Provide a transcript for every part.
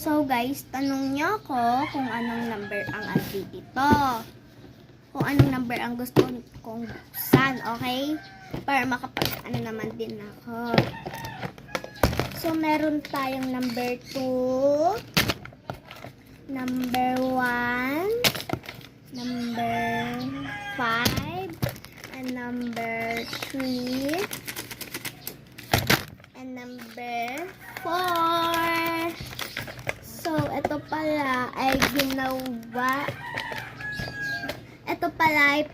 So guys, tanong niyo ako kung anong number ang andi dito. Kung anong number ang gusto kong buksan, okay? Para makapag-ano naman din ako. So meron tayong number 2, number 1, number 5, and number 3, and number 4. So, ito pala ay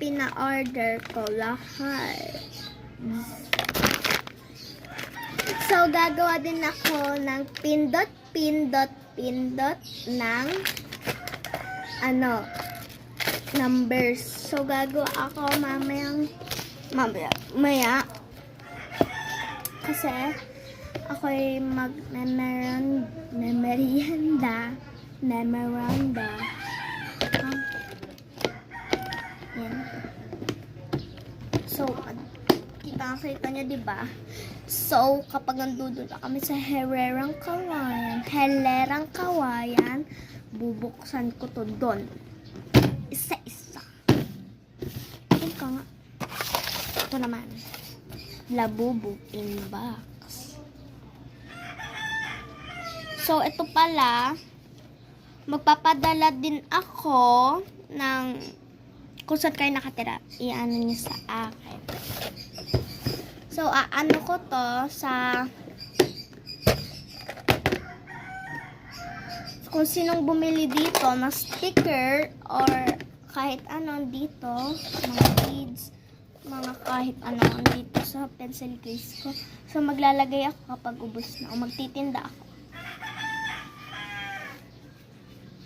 pina-order ko lahat. So, gagawa din ako ng pindot ng numbers. So, gagawa ako mamaya. Kasi, ako'y memorianda. Yan. So, kita nyo, diba? So, kapag nandun na kami sa Helerang Kawayan, bubuksan ko to doon. Isa-isa. Ito ka nga. Ito naman. Labubu inbox. So, ito pala, magpapadala din ako ng kung saan kayo nakatira. I-ano niyo sa akin. So, ano ko to sa kung sinong bumili dito na sticker or kahit ano dito, mga beads, mga kahit ano dito sa pencil case ko. So, maglalagay ako kapag ubos na o magtitinda ako.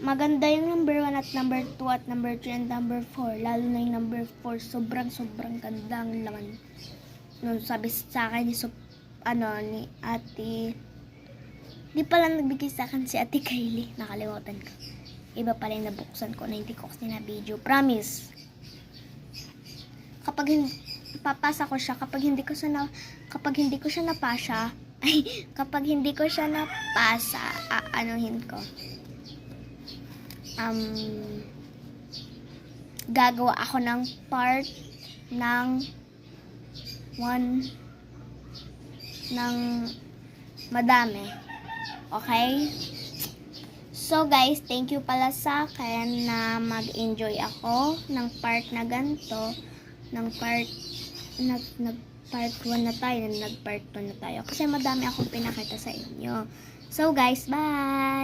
Maganda yung number 1 at number 2 at number 3 and number 4. Lalo na yung number 4. Sobrang ganda ang laman. Nung sabi sa akin ni ate, di pala nagbigay sa akin si ate Kylie. Nakalimutan ko. Iba pala yung nabuksan ko na hindi ko kasi na video. Promise. Kapag papasa ko siya, kapag hindi ko siya napasa, aanuhin ko. Gagawa ako ng part ng madami. Okay? So guys, thank you pala sa akin na mag-enjoy ako ng part na ganito, ng part part 1 na tayo, nag-part 2 na tayo. Kasi madami akong pinakita sa inyo. So guys, bye!